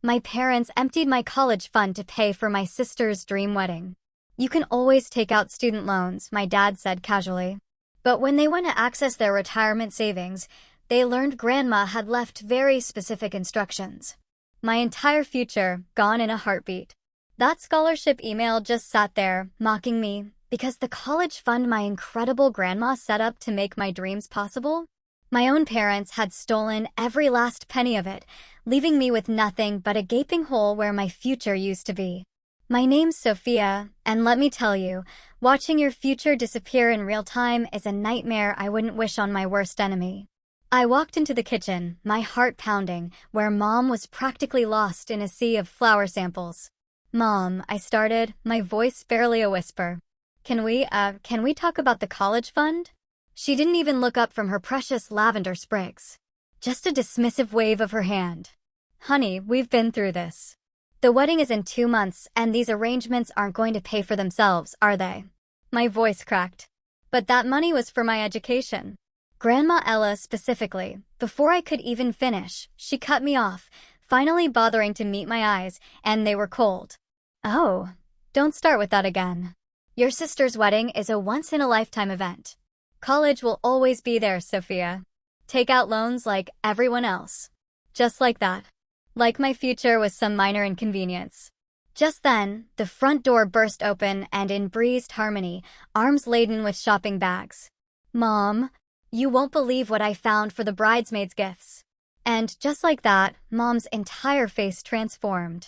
My parents emptied my college fund to pay for my sister's dream wedding. You can always take out student loans, my dad said casually. But when they went to access their retirement savings, they learned Grandma had left very specific instructions. My entire future gone in a heartbeat. That scholarship email just sat there, mocking me, because the college fund my incredible grandma set up to make my dreams possible, my own parents had stolen every last penny of it, leaving me with nothing but a gaping hole where my future used to be. My name's Sophia, and let me tell you, watching your future disappear in real time is a nightmare I wouldn't wish on my worst enemy. I walked into the kitchen, my heart pounding, where Mom was practically lost in a sea of flour samples. Mom, I started, my voice barely a whisper. Can we talk about the college fund? She didn't even look up from her precious lavender sprigs. Just a dismissive wave of her hand. Honey, we've been through this. The wedding is in 2 months, and these arrangements aren't going to pay for themselves, are they? My voice cracked. But that money was for my education. Grandma Ella specifically, before I could even finish, she cut me off, finally bothering to meet my eyes, and they were cold. Oh, don't start with that again. Your sister's wedding is a once-in-a-lifetime event. College will always be there, Sophia. Take out loans like everyone else. Just like that. Like my future was some minor inconvenience. Just then, the front door burst open and in breezed Harmony, arms laden with shopping bags. Mom, you won't believe what I found for the bridesmaids' gifts. And just like that, Mom's entire face transformed.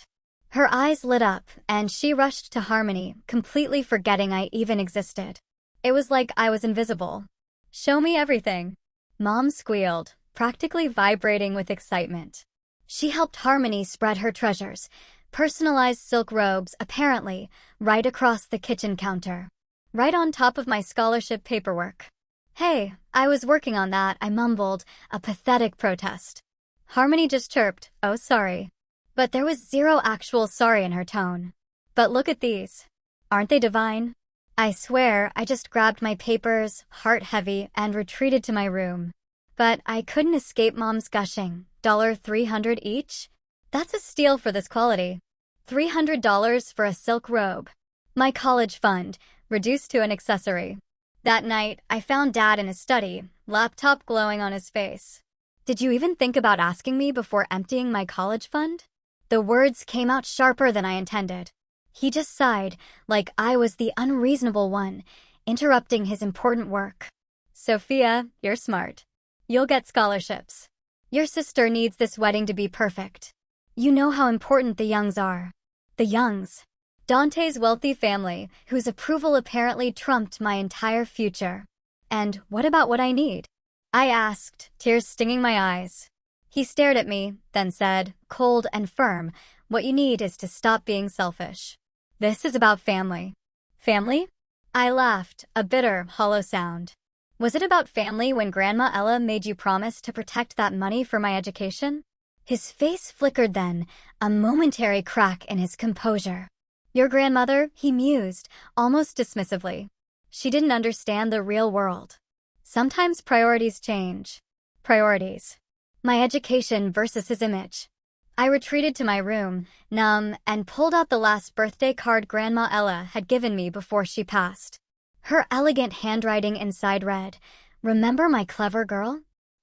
Her eyes lit up, and she rushed to Harmony, completely forgetting I even existed. It was like I was invisible. Show me everything. Mom squealed, practically vibrating with excitement. She helped Harmony spread her treasures, personalized silk robes, apparently, right across the kitchen counter. Right on top of my scholarship paperwork. Hey, I was working on that, I mumbled, a pathetic protest. Harmony just chirped, oh sorry. But there was zero actual sorry in her tone. But look at these. Aren't they divine? I swear, I just grabbed my papers, heart heavy, and retreated to my room. But I couldn't escape Mom's gushing. $300 each? That's a steal for this quality. $300 for a silk robe. My college fund, reduced to an accessory. That night, I found Dad in his study, laptop glowing on his face. Did you even think about asking me before emptying my college fund? The words came out sharper than I intended. He just sighed, like I was the unreasonable one, interrupting his important work. Sophia, you're smart. You'll get scholarships. Your sister needs this wedding to be perfect. You know how important the Youngs are. The Youngs. Dante's wealthy family, whose approval apparently trumped my entire future. And what about what I need? I asked, tears stinging my eyes. He stared at me, then said, cold and firm, what you need is to stop being selfish. This is about family. Family? I laughed, a bitter, hollow sound. Was it about family when Grandma Ella made you promise to protect that money for my education? His face flickered then, a momentary crack in his composure. Your grandmother, he mused, almost dismissively. She didn't understand the real world. Sometimes priorities change. Priorities. My education versus his image. I retreated to my room, numb, and pulled out the last birthday card Grandma Ella had given me before she passed. Her elegant handwriting inside read, "Remember my clever girl?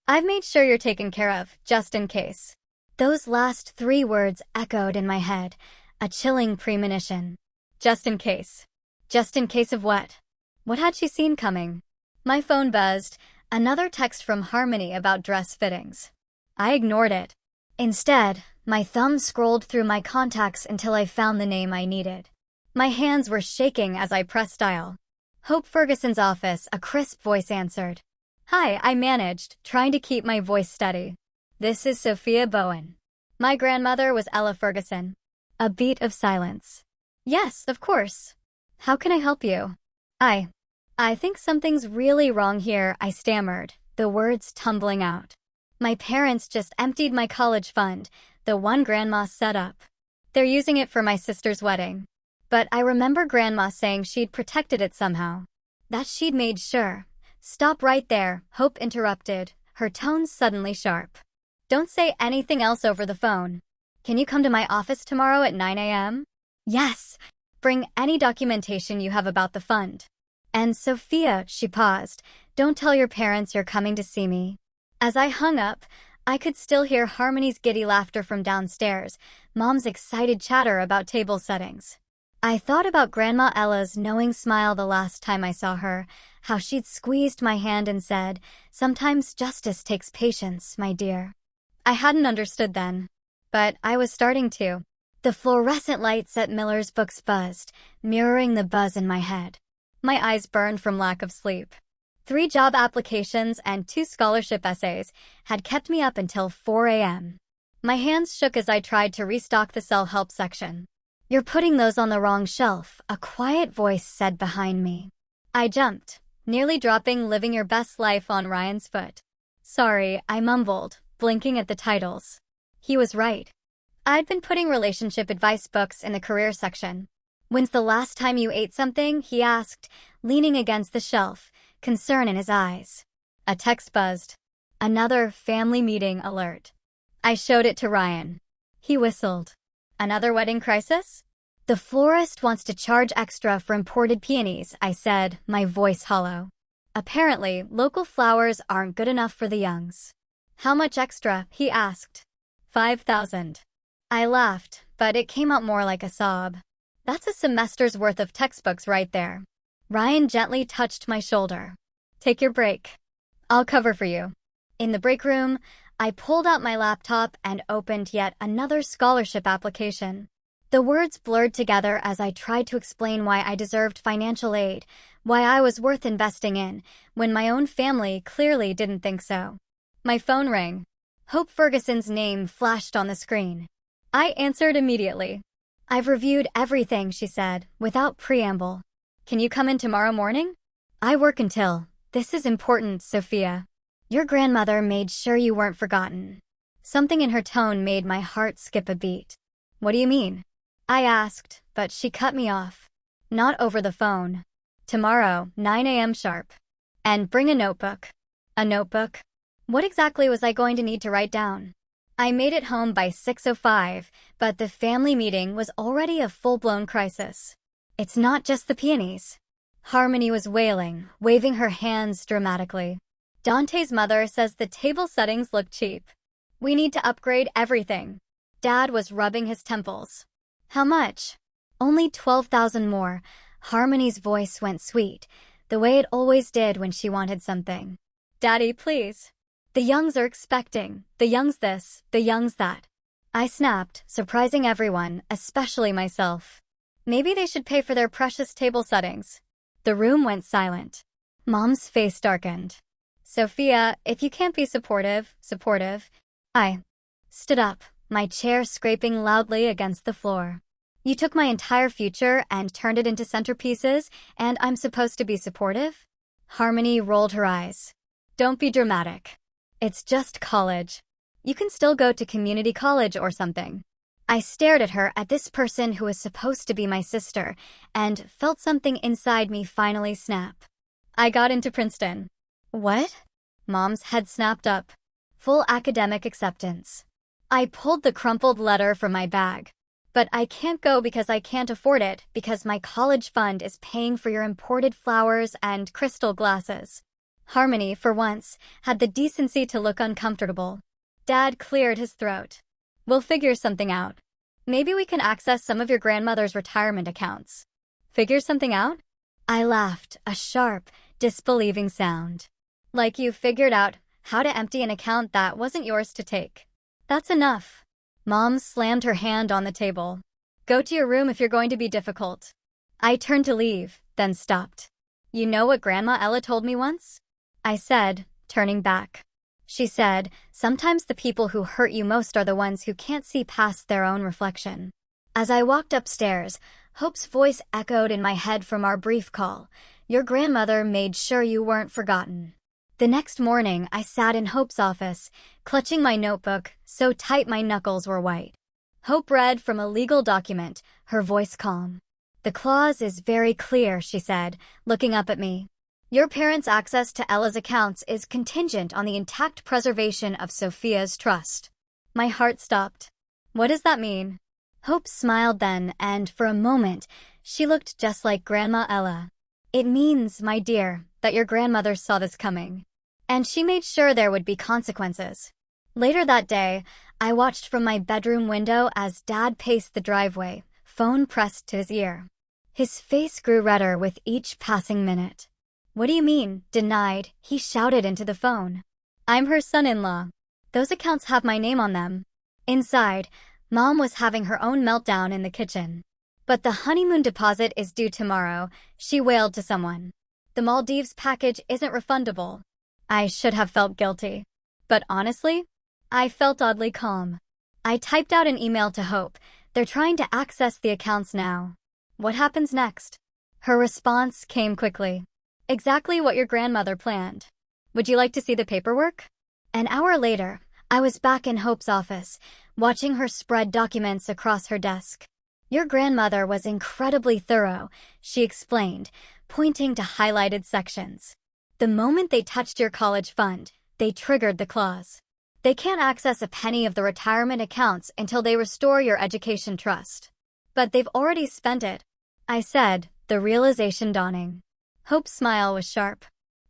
I've made sure you're taken care of, just in case." Those last 3 words echoed in my head, a chilling premonition. Just in case. Just in case of what? What had she seen coming? My phone buzzed, another text from Harmony about dress fittings. I ignored it. Instead, my thumb scrolled through my contacts until I found the name I needed. My hands were shaking as I pressed dial. Hope Ferguson's office, a crisp voice answered. Hi, I managed, trying to keep my voice steady. This is Sophia Bowen. My grandmother was Ella Ferguson. A beat of silence. Yes, of course. How can I help you? I think something's really wrong here, I stammered, the words tumbling out. My parents just emptied my college fund, the one Grandma set up. They're using it for my sister's wedding. But I remember Grandma saying she'd protected it somehow. That she'd made sure. Stop right there, Hope interrupted, her tone suddenly sharp. Don't say anything else over the phone. Can you come to my office tomorrow at 9 a.m.? Yes. Bring any documentation you have about the fund. And Sophia, she paused, don't tell your parents you're coming to see me. As I hung up, I could still hear Harmony's giddy laughter from downstairs, Mom's excited chatter about table settings. I thought about Grandma Ella's knowing smile the last time I saw her, how she'd squeezed my hand and said, "Sometimes justice takes patience, my dear." I hadn't understood then, but I was starting to. The fluorescent lights at Miller's books buzzed, mirroring the buzz in my head. My eyes burned from lack of sleep. 3 job applications and 2 scholarship essays had kept me up until 4 a.m. My hands shook as I tried to restock the self-help section. "You're putting those on the wrong shelf," a quiet voice said behind me. I jumped, nearly dropping "Living Your Best Life" on Ryan's foot. "Sorry," I mumbled, blinking at the titles. He was right. I'd been putting relationship advice books in the career section. "When's the last time you ate something?" he asked, leaning against the shelf, concern in his eyes. A text buzzed. Another family meeting alert. I showed it to Ryan. He whistled. "Another wedding crisis?" "The florist wants to charge extra for imported peonies," I said, my voice hollow. "Apparently, local flowers aren't good enough for the Youngs." "How much extra?" he asked. $5,000. I laughed, but it came out more like a sob. "That's a semester's worth of textbooks right there." Ryan gently touched my shoulder. "Take your break. I'll cover for you." In the break room, I pulled out my laptop and opened yet another scholarship application. The words blurred together as I tried to explain why I deserved financial aid, why I was worth investing in, when my own family clearly didn't think so. My phone rang. Hope Ferguson's name flashed on the screen. I answered immediately. "I've reviewed everything," she said, without preamble. "Can you come in tomorrow morning?" "I work until." "This is important, Sophia. Your grandmother made sure you weren't forgotten." Something in her tone made my heart skip a beat. "What do you mean?" I asked, but she cut me off. "Not over the phone. Tomorrow, 9 a.m. sharp. And bring a notebook." A notebook? What exactly was I going to need to write down? I made it home by 6:05, but the family meeting was already a full-blown crisis. "It's not just the peonies." Harmony was wailing, waving her hands dramatically. "Dante's mother says the table settings look cheap. We need to upgrade everything." Dad was rubbing his temples. "How much?" "Only 12,000 more." Harmony's voice went sweet, the way it always did when she wanted something. "Daddy, please. The Youngs are expecting. The Youngs this, the Youngs that." I snapped, surprising everyone, especially myself. Maybe they should pay for their precious table settings. The room went silent. Mom's face darkened. "Sophia, if you can't be supportive. I stood up, my chair scraping loudly against the floor. "You took my entire future and turned it into centerpieces, and I'm supposed to be supportive?" Harmony rolled her eyes. "Don't be dramatic. It's just college. You can still go to community college or something." I stared at her, at this person who was supposed to be my sister, and felt something inside me finally snap. "I got into Princeton." "What?" Mom's head snapped up. "Full academic acceptance." I pulled the crumpled letter from my bag. "But I can't go because I can't afford it, because my college fund is paying for your imported flowers and crystal glasses." Harmony, for once, had the decency to look uncomfortable. Dad cleared his throat. "We'll figure something out. Maybe we can access some of your grandmother's retirement accounts." "Figure something out?" I laughed, a sharp, disbelieving sound. "Like you figured out how to empty an account that wasn't yours to take." "That's enough." Mom slammed her hand on the table. "Go to your room if you're going to be difficult." I turned to leave, then stopped. "You know what Grandma Ella told me once?" I said, turning back. She said, "Sometimes the people who hurt you most are the ones who can't see past their own reflection." As I walked upstairs, Hope's voice echoed in my head from our brief call. "Your grandmother made sure you weren't forgotten." The next morning, I sat in Hope's office, clutching my notebook so tight my knuckles were white. Hope read from a legal document, her voice calm. "The clause is very clear," she said, looking up at me. "Your parents' access to Ella's accounts is contingent on the intact preservation of Sophia's trust." My heart stopped. What does that mean? Hope smiled then, and for a moment, she looked just like Grandma Ella. It means, my dear, that your grandmother saw this coming. And she made sure there would be consequences. Later that day, I watched from my bedroom window as Dad paced the driveway, phone pressed to his ear. His face grew redder with each passing minute. What do you mean, denied? He shouted into the phone. I'm her son-in-law. Those accounts have my name on them. Inside, Mom was having her own meltdown in the kitchen. But the honeymoon deposit is due tomorrow, she wailed to someone. The Maldives package isn't refundable. I should have felt guilty. But honestly, I felt oddly calm. I typed out an email to Hope. They're trying to access the accounts now. What happens next? Her response came quickly. Exactly what your grandmother planned. Would you like to see the paperwork? An hour later, I was back in Hope's office, watching her spread documents across her desk. Your grandmother was incredibly thorough, she explained, pointing to highlighted sections. The moment they touched your college fund, they triggered the clause. They can't access a penny of the retirement accounts until they restore your education trust. But they've already spent it, I said, the realization dawning. Hope's smile was sharp.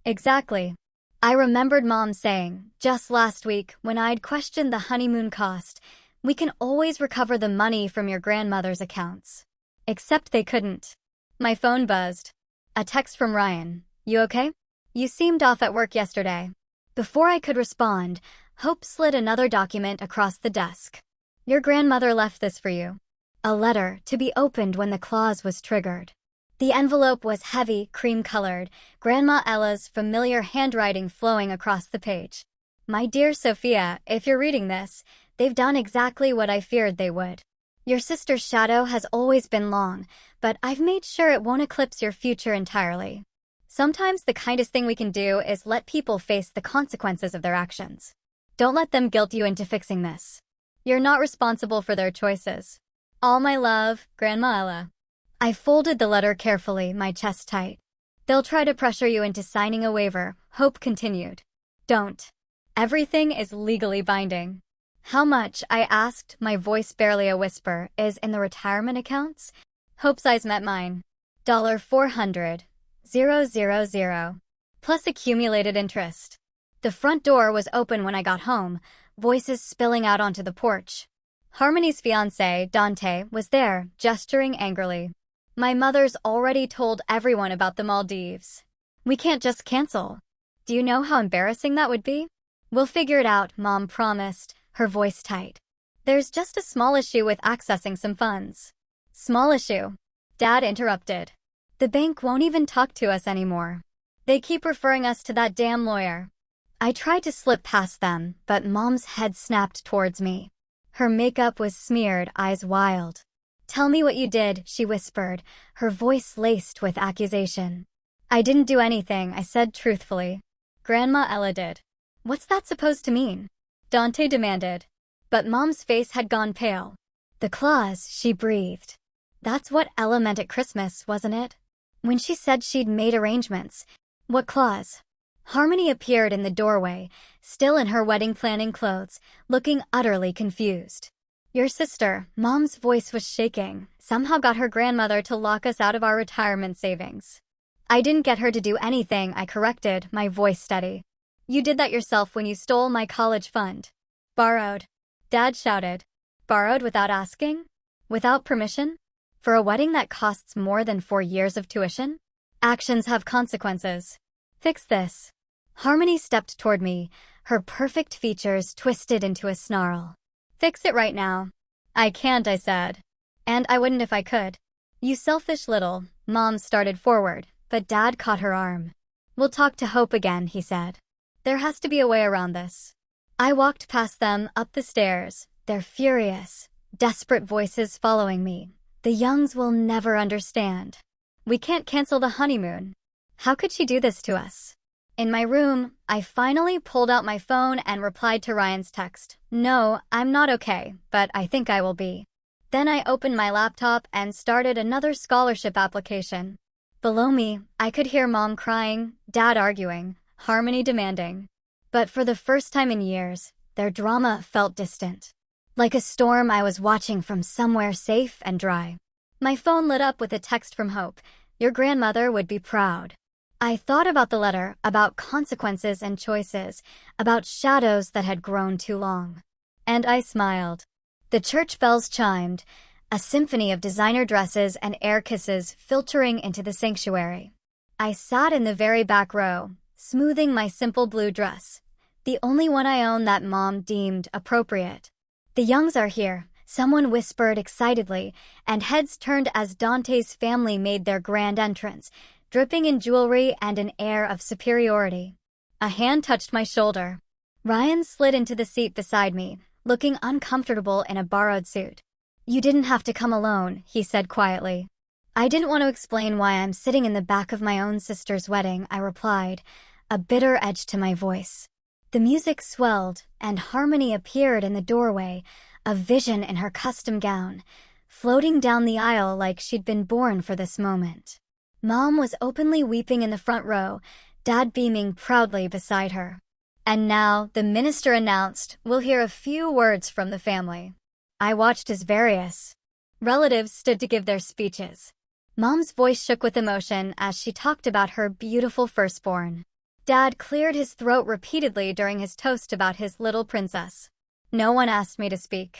Exactly. I remembered Mom saying, just last week, when I'd questioned the honeymoon cost, we can always recover the money from your grandmother's accounts. Except they couldn't. My phone buzzed. A text from Ryan. You okay? You seemed off at work yesterday. Before I could respond, Hope slid another document across the desk. Your grandmother left this for you. A letter to be opened when the clause was triggered. The envelope was heavy, cream-colored, Grandma Ella's familiar handwriting flowing across the page. My dear Sophia, if you're reading this, they've done exactly what I feared they would. Your sister's shadow has always been long, but I've made sure it won't eclipse your future entirely. Sometimes the kindest thing we can do is let people face the consequences of their actions. Don't let them guilt you into fixing this. You're not responsible for their choices. All my love, Grandma Ella. I folded the letter carefully, my chest tight. They'll try to pressure you into signing a waiver, Hope continued. Don't. Everything is legally binding. How much, I asked, my voice barely a whisper, is in the retirement accounts? Hope's eyes met mine. $400,000, plus accumulated interest. The front door was open when I got home, voices spilling out onto the porch. Harmony's fiancé, Dante, was there, gesturing angrily. My mother's already told everyone about the Maldives. We can't just cancel. Do you know how embarrassing that would be? We'll figure it out, Mom promised, her voice tight. There's just a small issue with accessing some funds. Small issue? Dad interrupted. The bank won't even talk to us anymore. They keep referring us to that damn lawyer. I tried to slip past them, but Mom's head snapped towards me. Her makeup was smeared, eyes wild. Tell me what you did, she whispered, her voice laced with accusation. I didn't do anything, I said truthfully. Grandma Ella did. What's that supposed to mean? Dante demanded. But Mom's face had gone pale. The clause, she breathed. That's what Ella meant at Christmas, wasn't it? When she said she'd made arrangements. What clause? Harmony appeared in the doorway, still in her wedding planning clothes, looking utterly confused. Your sister, Mom's voice was shaking, somehow got her grandmother to lock us out of our retirement savings. I didn't get her to do anything, I corrected, my voice steady. You did that yourself when you stole my college fund. Borrowed. Dad shouted. Borrowed without asking? Without permission? For a wedding that costs more than 4 years of tuition? Actions have consequences. Fix this. Harmony stepped toward me, her perfect features twisted into a snarl. Fix it right now. I can't, I said. And I wouldn't if I could. You selfish little, Mom started forward, but Dad caught her arm. We'll talk to Hope again, he said. There has to be a way around this. I walked past them, up the stairs, their furious, desperate voices following me. The Youngs will never understand. We can't cancel the honeymoon. How could she do this to us? In my room, I finally pulled out my phone and replied to Ryan's text. No, I'm not okay, but I think I will be. Then I opened my laptop and started another scholarship application. Below me, I could hear Mom crying, Dad arguing, Harmony demanding. But for the first time in years, their drama felt distant. Like a storm I was watching from somewhere safe and dry. My phone lit up with a text from Hope. Your grandmother would be proud. I thought about the letter, about consequences and choices, about shadows that had grown too long. And I smiled. The church bells chimed, a symphony of designer dresses and air kisses filtering into the sanctuary. I sat in the very back row, smoothing my simple blue dress, the only one I own that Mom deemed appropriate. The Youngs are here, someone whispered excitedly, and heads turned as Dante's family made their grand entrance, dripping in jewelry and an air of superiority. A hand touched my shoulder. Ryan slid into the seat beside me, looking uncomfortable in a borrowed suit. You didn't have to come alone, he said quietly. I didn't want to explain why I'm sitting in the back of my own sister's wedding, I replied, a bitter edge to my voice. The music swelled, and Harmony appeared in the doorway, a vision in her custom gown, floating down the aisle like she'd been born for this moment. Mom was openly weeping in the front row, Dad beaming proudly beside her. And now, the minister announced, we'll hear a few words from the family. I watched as various relatives stood to give their speeches. Mom's voice shook with emotion as she talked about her beautiful firstborn. Dad cleared his throat repeatedly during his toast about his little princess. No one asked me to speak.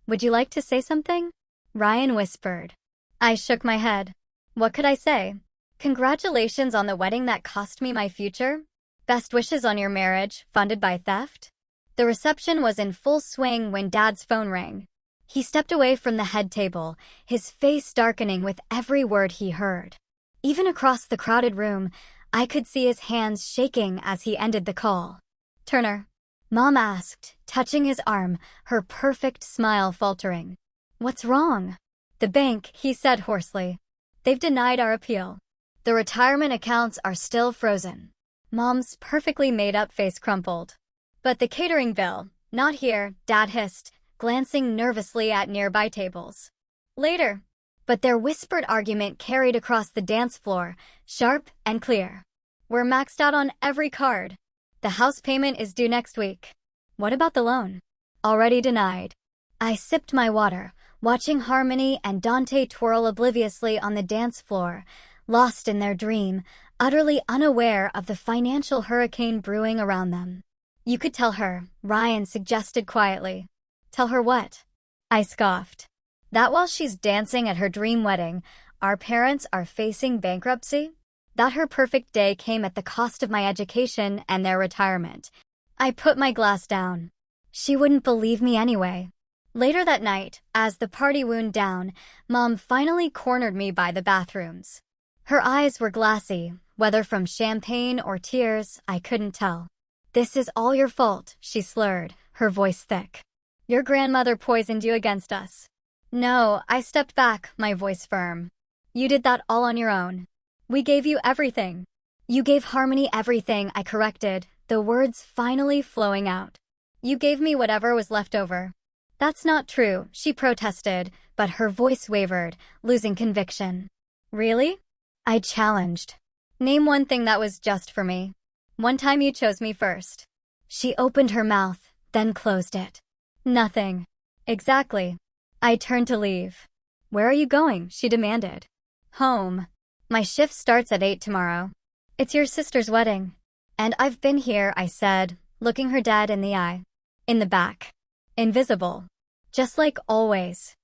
Would you like to say something? Ryan whispered. I shook my head. What could I say? Congratulations on the wedding that cost me my future? Best wishes on your marriage, funded by theft? The reception was in full swing when Dad's phone rang. He stepped away from the head table, his face darkening with every word he heard. Even across the crowded room, I could see his hands shaking as he ended the call. Turner, Mom asked, touching his arm, her perfect smile faltering. What's wrong? The bank, he said hoarsely. They've denied our appeal. The retirement accounts are still frozen. Mom's perfectly made-up face crumpled. But the catering bill, not here, Dad hissed, glancing nervously at nearby tables. Later. But their whispered argument carried across the dance floor, sharp and clear. We're maxed out on every card. The house payment is due next week. What about the loan? Already denied. I sipped my water, watching Harmony and Dante twirl obliviously on the dance floor, lost in their dream, utterly unaware of the financial hurricane brewing around them. You could tell her, Ryan suggested quietly. Tell her what? I scoffed. That while she's dancing at her dream wedding, our parents are facing bankruptcy? That her perfect day came at the cost of my education and their retirement. I put my glass down. She wouldn't believe me anyway. Later that night, as the party wound down, Mom finally cornered me by the bathrooms. Her eyes were glassy, whether from champagne or tears, I couldn't tell. This is all your fault, she slurred, her voice thick. Your grandmother poisoned you against us. No, I stepped back, my voice firm. You did that all on your own. We gave you everything. You gave Harmony everything, I corrected, the words finally flowing out. You gave me whatever was left over. That's not true, she protested, but her voice wavered, losing conviction. Really? I challenged. Name one thing that was just for me. One time you chose me first. She opened her mouth, then closed it. Nothing. Exactly. I turned to leave. Where are you going? She demanded. Home. My shift starts at 8 tomorrow. It's your sister's wedding. And I've been here, I said, looking her dead in the eye. In the back. Invisible. Just like always.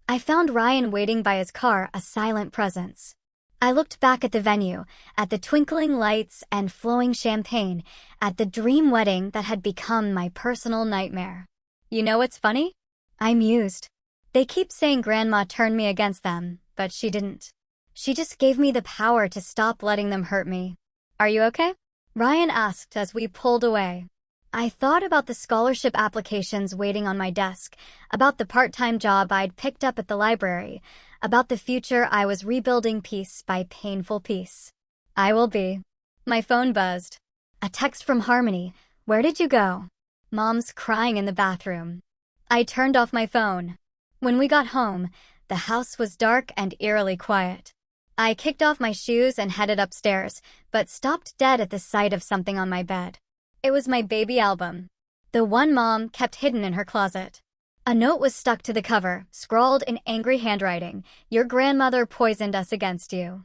I found Ryan waiting by his car, a silent presence. I looked back at the venue, at the twinkling lights and flowing champagne, at the dream wedding that had become my personal nightmare. You know what's funny? I mused. They keep saying Grandma turned me against them, but she didn't. She just gave me the power to stop letting them hurt me. Are you okay? Ryan asked as we pulled away. I thought about the scholarship applications waiting on my desk, about the part-time job I'd picked up at the library, about the future I was rebuilding piece by painful piece. I will be. My phone buzzed. A text from Harmony. Where did you go? Mom's crying in the bathroom. I turned off my phone. When we got home, the house was dark and eerily quiet. I kicked off my shoes and headed upstairs, but stopped dead at the sight of something on my bed. It was my baby album. The one Mom kept hidden in her closet. A note was stuck to the cover, scrawled in angry handwriting. Your grandmother poisoned us against you.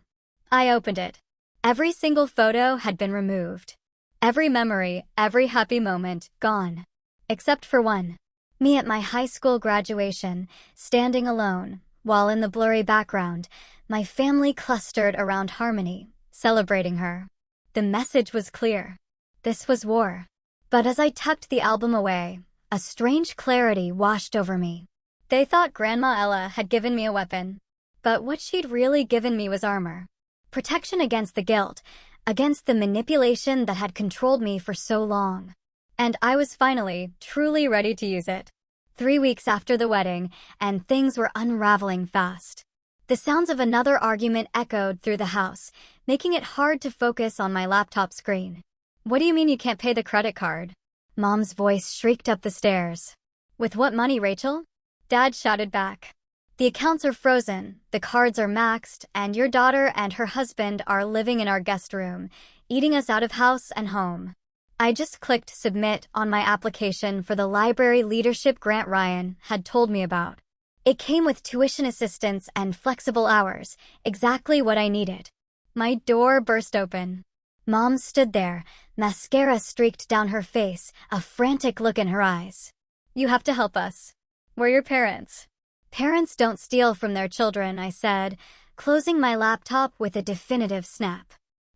I opened it. Every single photo had been removed. Every memory, every happy moment, gone. Except for one. Me at my high school graduation, standing alone, while in the blurry background, my family clustered around Harmony, celebrating her. The message was clear. This was war. But as I tucked the album away, a strange clarity washed over me. They thought Grandma Ella had given me a weapon. But what she'd really given me was armor. Protection against the guilt, against the manipulation that had controlled me for so long. And I was finally, truly ready to use it. 3 weeks after the wedding, and things were unraveling fast. The sounds of another argument echoed through the house, making it hard to focus on my laptop screen. What do you mean you can't pay the credit card? Mom's voice shrieked up the stairs. With what money, Rachel? Dad shouted back. The accounts are frozen, the cards are maxed, and your daughter and her husband are living in our guest room, eating us out of house and home. I just clicked submit on my application for the library leadership grant Ryan had told me about. It came with tuition assistance and flexible hours, exactly what I needed. My door burst open. Mom stood there, mascara streaked down her face, a frantic look in her eyes. You have to help us. We're your parents. Parents don't steal from their children, I said, closing my laptop with a definitive snap.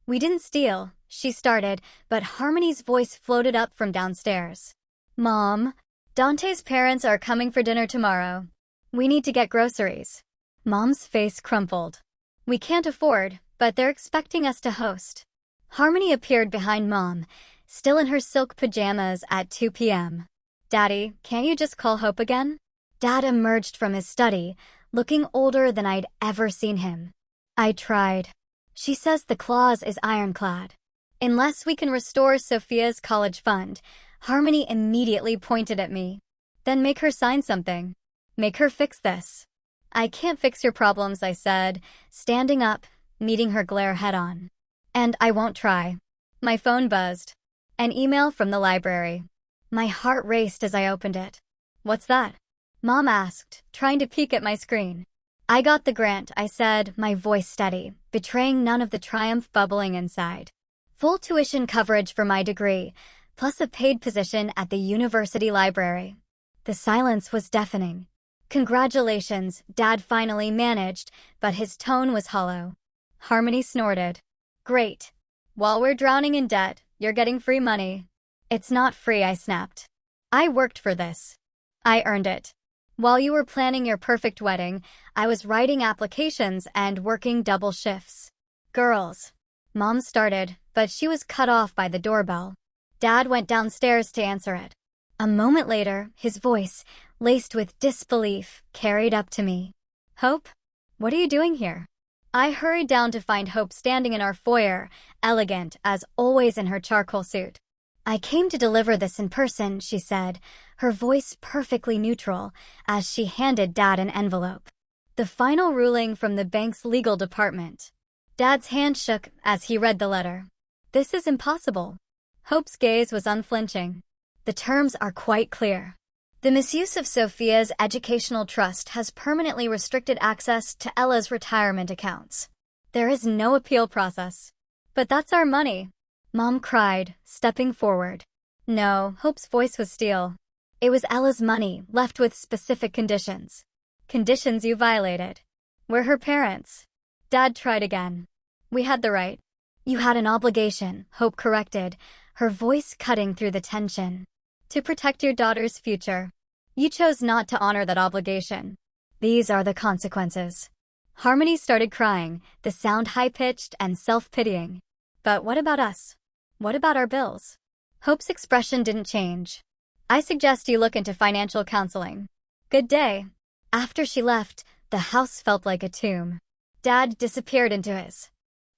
We didn't steal, she started, but Harmony's voice floated up from downstairs. Mom, Dante's parents are coming for dinner tomorrow. We need to get groceries. Mom's face crumpled. We can't afford, but they're expecting us to host. Harmony appeared behind Mom, still in her silk pajamas at 2 p.m. Daddy, can't you just call Hope again? Dad emerged from his study, looking older than I'd ever seen him. I tried. She says the clause is ironclad. Unless we can restore Sophia's college fund, Harmony immediately pointed at me. Then make her sign something. Make her fix this. I can't fix your problems, I said, standing up, meeting her glare head-on. And I won't try. My phone buzzed. An email from the library. My heart raced as I opened it. What's that? Mom asked, trying to peek at my screen. I got the grant, I said, my voice steady, betraying none of the triumph bubbling inside. Full tuition coverage for my degree, plus a paid position at the university library. The silence was deafening. Congratulations, Dad finally managed, but his tone was hollow. Harmony snorted. Great. While we're drowning in debt, you're getting free money. It's not free, I snapped. I worked for this. I earned it. While you were planning your perfect wedding, I was writing applications and working double shifts. Girls. Mom started, but she was cut off by the doorbell. Dad went downstairs to answer it. A moment later, his voice, laced with disbelief, carried up to me. Hope? What are you doing here? I hurried down to find Hope standing in our foyer, elegant as always in her charcoal suit. I came to deliver this in person, she said, her voice perfectly neutral, as she handed Dad an envelope. The final ruling from the bank's legal department. Dad's hand shook as he read the letter. This is impossible. Hope's gaze was unflinching. The terms are quite clear. The misuse of Sophia's educational trust has permanently restricted access to Ella's retirement accounts. There is no appeal process. But that's our money, Mom cried, stepping forward. No, Hope's voice was steel. It was Ella's money, left with specific conditions. Conditions you violated. We're her parents. Dad tried again. We had the right. You had an obligation, Hope corrected, her voice cutting through the tension. To protect your daughter's future. You chose not to honor that obligation. These are the consequences. Harmony started crying, the sound high-pitched and self-pitying. But what about us? What about our bills? Hope's expression didn't change. I suggest you look into financial counseling. Good day. After she left, the house felt like a tomb. Dad disappeared into his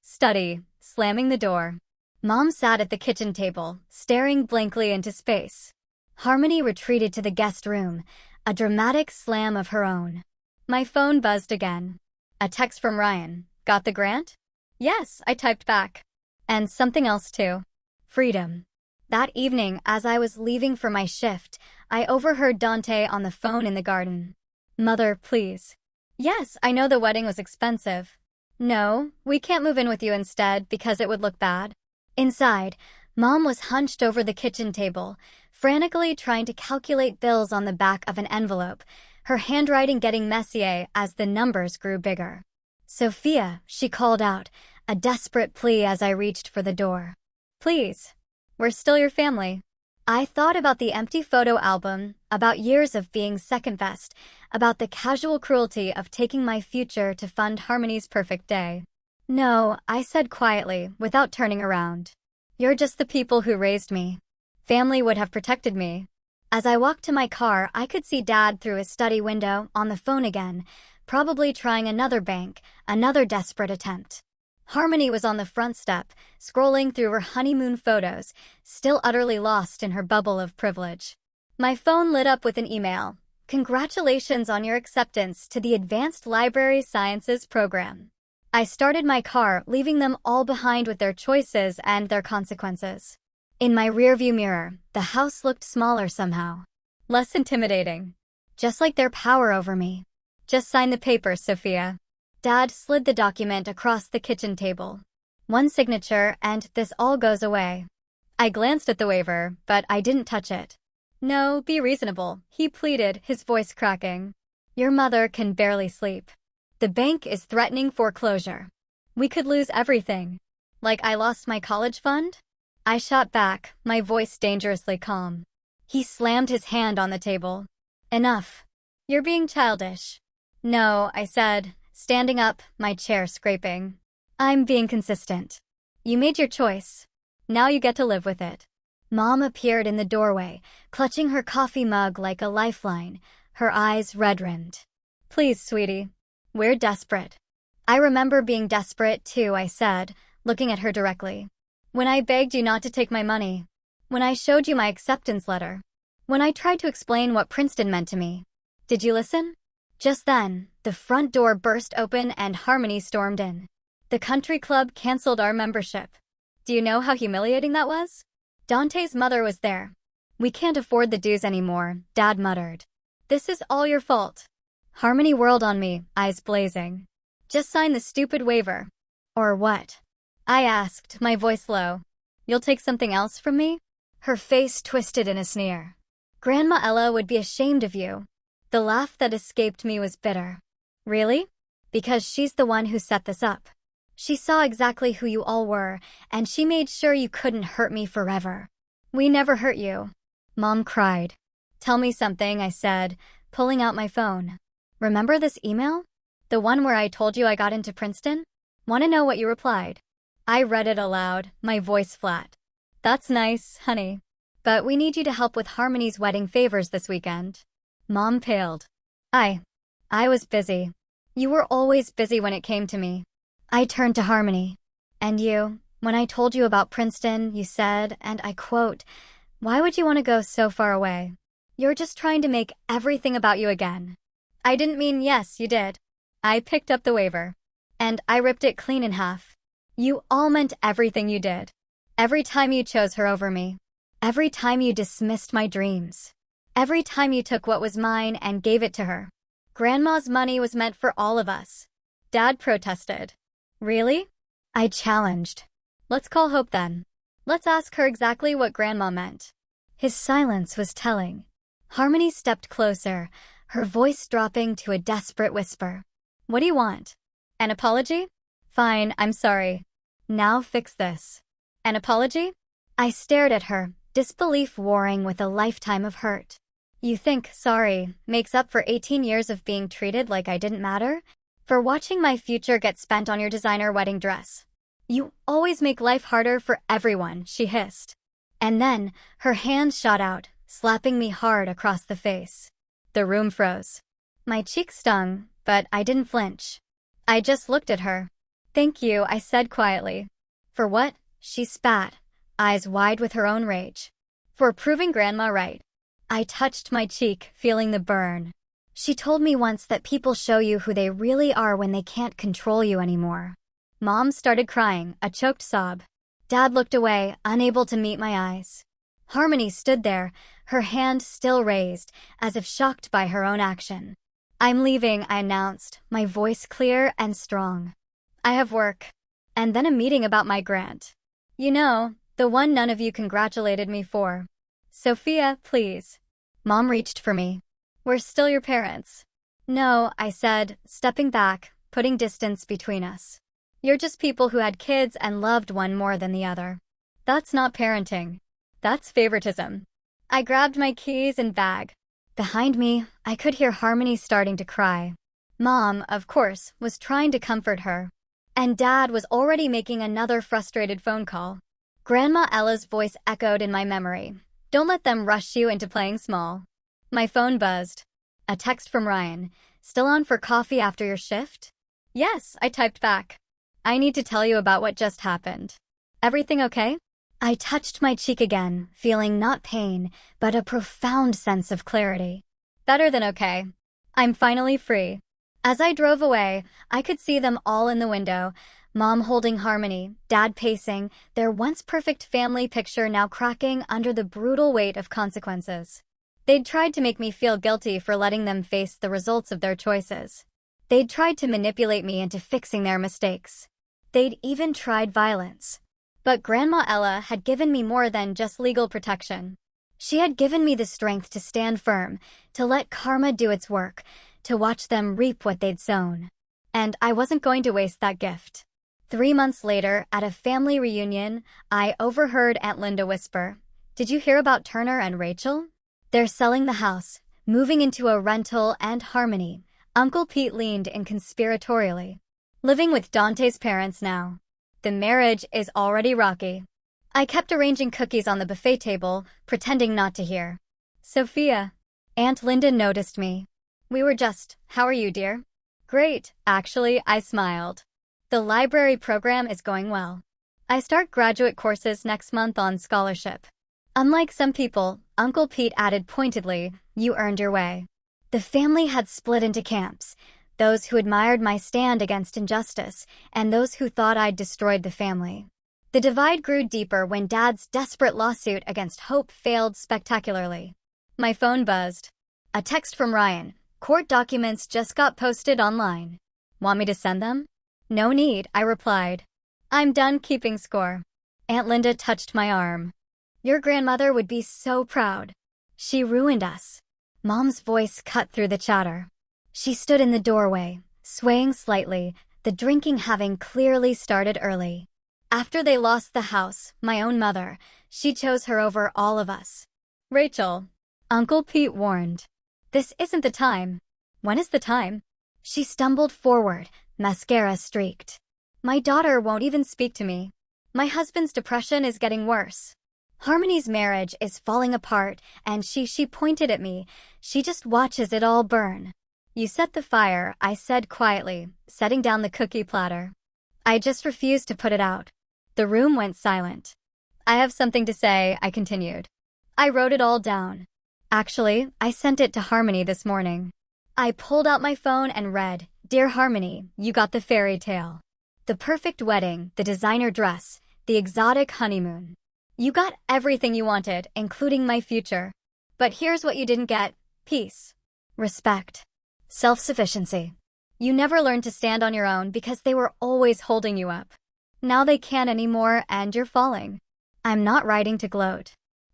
study, slamming the door. Mom sat at the kitchen table, staring blankly into space. Harmony retreated to the guest room, a dramatic slam of her own. My phone buzzed again. A text from Ryan. Got the grant? Yes, I typed back. And something else too. Freedom. That evening, as I was leaving for my shift, I overheard Dante on the phone in the garden. Mother, please. Yes, I know the wedding was expensive. No, we can't move in with you instead because it would look bad. Inside, Mom was hunched over the kitchen table, frantically trying to calculate bills on the back of an envelope, her handwriting getting messier as the numbers grew bigger. Sophia, she called out, a desperate plea as I reached for the door. Please. We're still your family. I thought about the empty photo album, about years of being second best, about the casual cruelty of taking my future to fund Harmony's perfect day. No, I said quietly, without turning around. You're just the people who raised me. Family would have protected me. As I walked to my car, I could see Dad through his study window, on the phone again, probably trying another bank, another desperate attempt. Harmony was on the front step, scrolling through her honeymoon photos, still utterly lost in her bubble of privilege. My phone lit up with an email. Congratulations on your acceptance to the Advanced Library Sciences program. I started my car, leaving them all behind with their choices and their consequences. In my rearview mirror, the house looked smaller somehow. Less intimidating. Just like their power over me. Just sign the papers, Sophia. Dad slid the document across the kitchen table. One signature, and this all goes away. I glanced at the waiver, but I didn't touch it. No, be reasonable, he pleaded, his voice cracking. Your mother can barely sleep. The bank is threatening foreclosure. We could lose everything. Like I lost my college fund? I shot back, my voice dangerously calm. He slammed his hand on the table. Enough. You're being childish. No, I said, standing up, my chair scraping. I'm being consistent. You made your choice. Now you get to live with it. Mom appeared in the doorway, clutching her coffee mug like a lifeline, her eyes red-rimmed. Please, sweetie. We're desperate. I remember being desperate too, I said, looking at her directly. When I begged you not to take my money. When I showed you my acceptance letter. When I tried to explain what Princeton meant to me. Did you listen? Just then, the front door burst open and Harmony stormed in. The country club canceled our membership. Do you know how humiliating that was? Dante's mother was there. We can't afford the dues anymore, Dad muttered. This is all your fault. Harmony whirled on me, eyes blazing. Just sign the stupid waiver. Or what? I asked, my voice low. You'll take something else from me? Her face twisted in a sneer. Grandma Ella would be ashamed of you. The laugh that escaped me was bitter. Really? Because she's the one who set this up. She saw exactly who you all were, and she made sure you couldn't hurt me forever. We never hurt you. Mom cried. Tell me something, I said, pulling out my phone. Remember this email? The one where I told you I got into Princeton? Want to know what you replied? I read it aloud, my voice flat. That's nice, honey. But we need you to help with Harmony's wedding favors this weekend. Mom paled. I was busy. You were always busy when it came to me. I turned to Harmony. And you, when I told you about Princeton, you said, and I quote, "Why would you want to go so far away? You're just trying to make everything about you again." I didn't mean yes, you did. I picked up the waiver. And I ripped it clean in half. You all meant everything you did. Every time you chose her over me. Every time you dismissed my dreams. Every time you took what was mine and gave it to her. Grandma's money was meant for all of us. Dad protested. Really? I challenged. Let's call Hope then. Let's ask her exactly what Grandma meant. His silence was telling. Harmony stepped closer, her voice dropping to a desperate whisper. What do you want? An apology? Fine, I'm sorry. Now fix this. An apology? I stared at her, disbelief warring with a lifetime of hurt. You think sorry makes up for 18 years of being treated like I didn't matter? For watching my future get spent on your designer wedding dress. You always make life harder for everyone, she hissed. And then, her hand shot out, slapping me hard across the face. The room froze. My cheek stung, but I didn't flinch. I just looked at her. Thank you, I said quietly. For what? She spat, eyes wide with her own rage. For proving Grandma right. I touched my cheek, feeling the burn. She told me once that people show you who they really are when they can't control you anymore. Mom started crying, a choked sob. Dad looked away, unable to meet my eyes. Harmony stood there, her hand still raised, as if shocked by her own action. "I'm leaving," I announced, my voice clear and strong. "I have work. And then a meeting about my grant. You know, the one none of you congratulated me for. Sophia, please." Mom reached for me. "We're still your parents." "No," I said, stepping back, putting distance between us. "You're just people who had kids and loved one more than the other. That's not parenting. That's favoritism." I grabbed my keys and bag. Behind me, I could hear Harmony starting to cry. Mom, of course, was trying to comfort her. And Dad was already making another frustrated phone call. Grandma Ella's voice echoed in my memory. "Don't let them rush you into playing small." My phone buzzed. A text from Ryan. "Still on for coffee after your shift?" "Yes," I typed back. "I need to tell you about what just happened." "Everything okay?" I touched my cheek again, feeling not pain, but a profound sense of clarity. "Better than okay. I'm finally free." As I drove away, I could see them all in the window, Mom holding Harmony, Dad pacing, their once perfect family picture now cracking under the brutal weight of consequences. They'd tried to make me feel guilty for letting them face the results of their choices. They'd tried to manipulate me into fixing their mistakes. They'd even tried violence. But Grandma Ella had given me more than just legal protection. She had given me the strength to stand firm, to let karma do its work, to watch them reap what they'd sown. And I wasn't going to waste that gift. 3 months later, at a family reunion, I overheard Aunt Linda whisper, "Did you hear about Turner and Rachel? They're selling the house, moving into a rental and Harmony." Uncle Pete leaned in conspiratorially. "Living with Dante's parents now. The marriage is already rocky." I kept arranging cookies on the buffet table, pretending not to hear. "Sophia." Aunt Linda noticed me. "We were just, how are you, dear?" "Great, actually," I smiled. "The library program is going well. I start graduate courses next month on scholarship." Unlike some people, Uncle Pete added pointedly, "You earned your way." The family had split into camps. Those who admired my stand against injustice, and those who thought I'd destroyed the family. The divide grew deeper when Dad's desperate lawsuit against Hope failed spectacularly. My phone buzzed. A text from Ryan. "Court documents just got posted online. Want me to send them?" "No need," I replied. "I'm done keeping score." Aunt Linda touched my arm. "Your grandmother would be so proud. She ruined us." Mom's voice cut through the chatter. She stood in the doorway, swaying slightly, the drinking having clearly started early. After they lost the house, my own mother, she chose her over all of us. "Rachel," Uncle Pete warned. "This isn't the time." "When is the time?" She stumbled forward, mascara streaked. "My daughter won't even speak to me. My husband's depression is getting worse. Harmony's marriage is falling apart, and she pointed at me. She just watches it all burn." "You set the fire," I said quietly, setting down the cookie platter. "I just refused to put it out." The room went silent. "I have something to say," I continued. I wrote it all down. Actually, I sent it to Harmony this morning. I pulled out my phone and read, "Dear Harmony, you got the fairy tale. The perfect wedding, the designer dress, the exotic honeymoon. You got everything you wanted, including my future. But here's what you didn't get: peace, respect, self-sufficiency. You never learned to stand on your own because they were always holding you up. Now they can't anymore and you're falling. I'm not writing to gloat.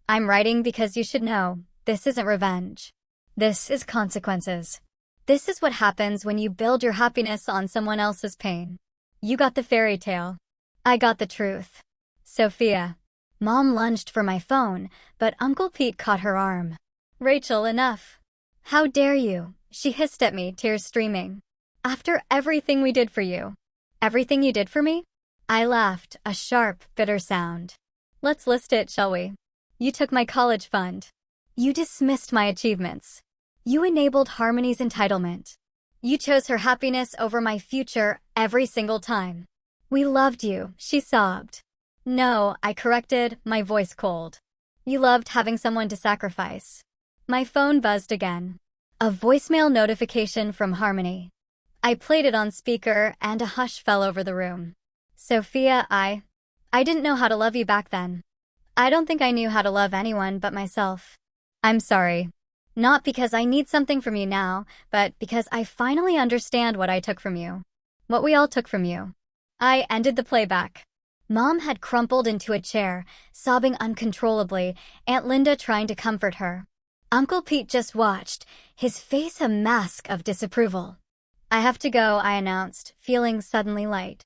I'm writing because you should know, this isn't revenge. This is consequences. This is what happens when you build your happiness on someone else's pain. You got the fairy tale. I got the truth. Sophia." Mom lunged for my phone, but Uncle Pete caught her arm. "Rachel, enough. How dare you?" She hissed at me, tears streaming. "After everything we did for you." "Everything you did for me?" I laughed, a sharp, bitter sound. "Let's list it, shall we? You took my college fund. You dismissed my achievements. You enabled Harmony's entitlement. You chose her happiness over my future every single time. We loved you," she sobbed. "No," I corrected, my voice cold. "You loved having someone to sacrifice." My phone buzzed again. A voicemail notification from Harmony. I played it on speaker and a hush fell over the room. "Sophia, I didn't know how to love you back then. I don't think I knew how to love anyone but myself. I'm sorry. Not because I need something from you now, but because I finally understand what I took from you. What we all took from you. I ended the playback. Mom had crumpled into a chair, sobbing uncontrollably, Aunt Linda trying to comfort her. Uncle Pete just watched, his face a mask of disapproval. I have to go, I announced, feeling suddenly light.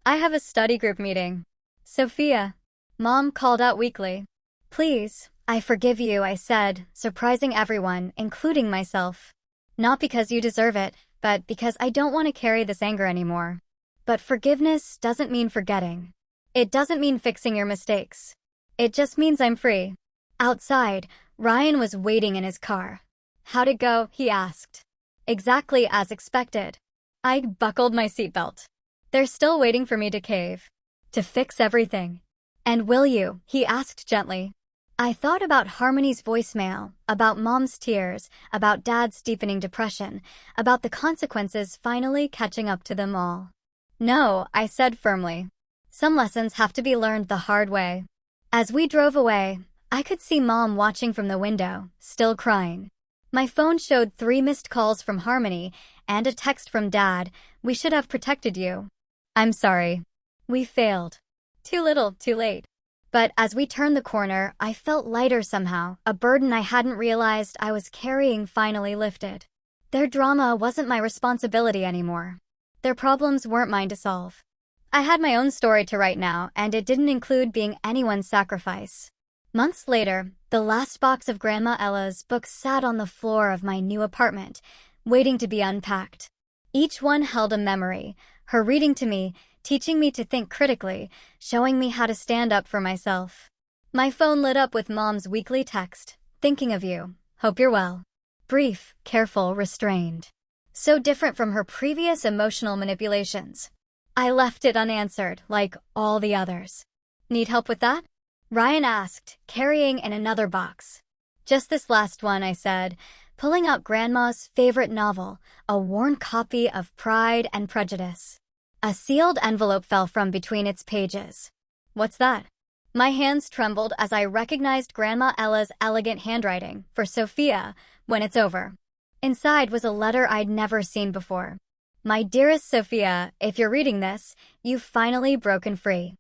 I have a study group meeting. Sophia. Mom called out weakly. Please, I forgive you, I said, surprising everyone, including myself. Not because you deserve it, but because I don't want to carry this anger anymore. But forgiveness doesn't mean forgetting. It doesn't mean fixing your mistakes. It just means I'm free. Outside, Ryan was waiting in his car. How'd it go? He asked. Exactly as expected. I buckled my seatbelt. They're still waiting for me to cave. To fix everything. And will you? He asked gently. I thought about Harmony's voicemail, about Mom's tears, about Dad's deepening depression, about the consequences finally catching up to them all. No, I said firmly. Some lessons have to be learned the hard way. As we drove away, I could see Mom watching from the window, still crying. My phone showed 3 missed calls from Harmony and a text from Dad. We should have protected you. I'm sorry. We failed. Too little, too late. But as we turned the corner, I felt lighter somehow, a burden I hadn't realized I was carrying finally lifted. Their drama wasn't my responsibility anymore. Their problems weren't mine to solve. I had my own story to write now, and it didn't include being anyone's sacrifice. Months later, the last box of Grandma Ella's books sat on the floor of my new apartment, waiting to be unpacked. Each one held a memory, her reading to me, teaching me to think critically, showing me how to stand up for myself. My phone lit up with Mom's weekly text, thinking of you, hope you're well. Brief, careful, restrained. So different from her previous emotional manipulations. I left it unanswered, like all the others. Need help with that? Ryan asked, carrying in another box. Just this last one, I said, pulling out Grandma's favorite novel, a worn copy of Pride and Prejudice. A sealed envelope fell from between its pages. What's that? My hands trembled as I recognized Grandma Ella's elegant handwriting, for Sophia, when it's over. Inside was a letter I'd never seen before. My dearest Sophia, if you're reading this, you've finally broken free.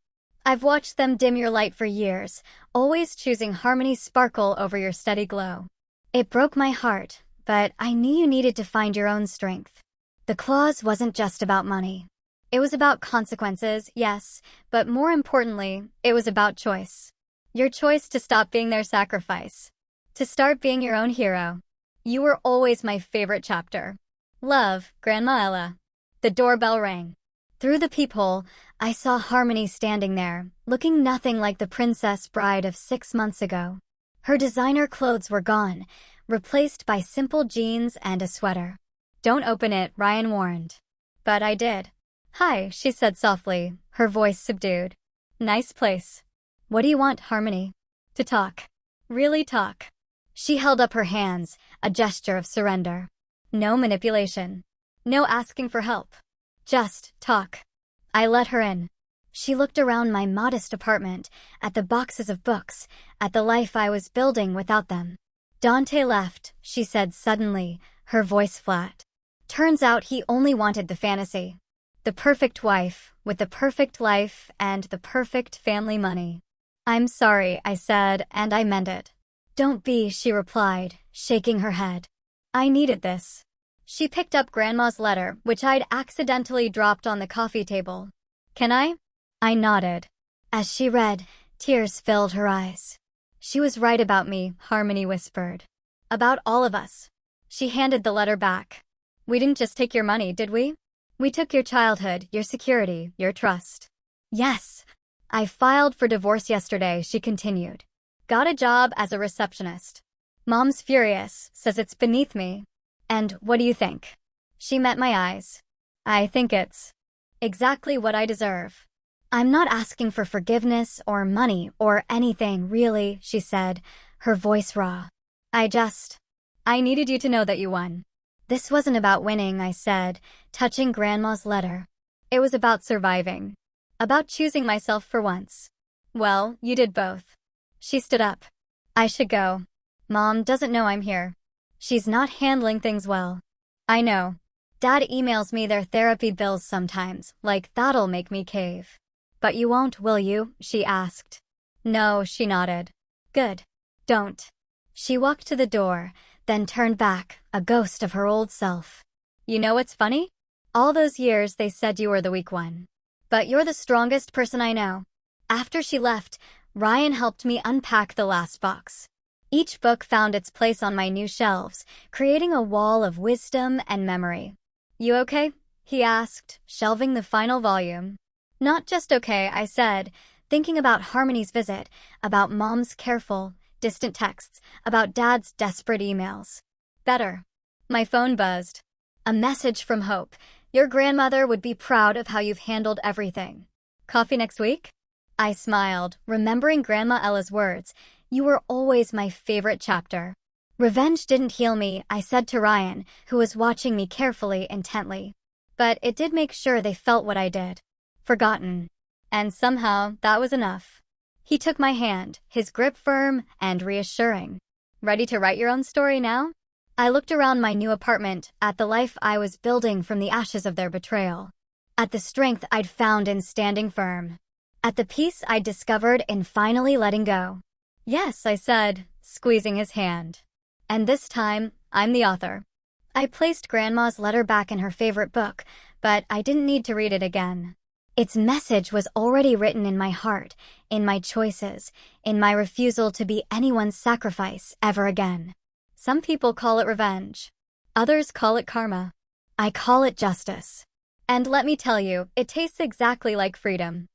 I've watched them dim your light for years, always choosing Harmony's sparkle over your steady glow. It broke my heart, but I knew you needed to find your own strength. The clause wasn't just about money. It was about consequences, yes, but more importantly, it was about choice. Your choice to stop being their sacrifice. To start being your own hero. You were always my favorite chapter. Love, Grandma Ella. The doorbell rang. Through the peephole, I saw Harmony standing there, looking nothing like the princess bride of 6 months ago. Her designer clothes were gone, replaced by simple jeans and a sweater. Don't open it, Ryan warned. But I did. Hi, she said softly, her voice subdued. Nice place. What do you want, Harmony? To talk. Really talk. She held up her hands, a gesture of surrender. No manipulation. No asking for help. Just talk. I let her in. She looked around my modest apartment, at the boxes of books, at the life I was building without them. Dante left, she said suddenly, her voice flat. Turns out he only wanted the fantasy. The perfect wife, with the perfect life and the perfect family money. I'm sorry, I said, and I meant it. Don't be, she replied, shaking her head. I needed this. She picked up Grandma's letter, which I'd accidentally dropped on the coffee table. Can I? I nodded. As she read, tears filled her eyes. She was right about me, Harmony whispered. About all of us. She handed the letter back. We didn't just take your money, did we? We took your childhood, your security, your trust. Yes. I filed for divorce yesterday, she continued. Got a job as a receptionist. Mom's furious, says it's beneath me. And what do you think? She met my eyes. I think it's exactly what I deserve. I'm not asking for forgiveness or money or anything, really, she said, her voice raw. I needed you to know that you won. This wasn't about winning, I said, touching Grandma's letter. It was about surviving. About choosing myself for once. Well, you did both. She stood up. I should go. Mom doesn't know I'm here. She's not handling things well. I know. Dad emails me their therapy bills sometimes, like that'll make me cave. But you won't, will you? She asked. No, she nodded. Good. Don't. She walked to the door, then turned back, a ghost of her old self. You know what's funny? All those years they said you were the weak one. But you're the strongest person I know. After she left, Ryan helped me unpack the last box. Each book found its place on my new shelves, creating a wall of wisdom and memory. You okay? He asked, shelving the final volume. Not just okay, I said, thinking about Harmony's visit, about Mom's careful, distant texts, about Dad's desperate emails. Better. My phone buzzed. A message from Hope. Your grandmother would be proud of how you've handled everything. Coffee next week? I smiled, remembering Grandma Ella's words. You were always my favorite chapter. Revenge didn't heal me, I said to Ryan, who was watching me carefully, intently. But it did make sure they felt what I did. Forgotten. And somehow, that was enough. He took my hand, his grip firm and reassuring. Ready to write your own story now? I looked around my new apartment, at the life I was building from the ashes of their betrayal. At the strength I'd found in standing firm. At the peace I'd discovered in finally letting go. Yes, I said, squeezing his hand. And this time, I'm the author. I placed Grandma's letter back in her favorite book, but I didn't need to read it again. Its message was already written in my heart, in my choices, in my refusal to be anyone's sacrifice ever again. Some people call it revenge. Others call it karma. I call it justice. And let me tell you, it tastes exactly like freedom.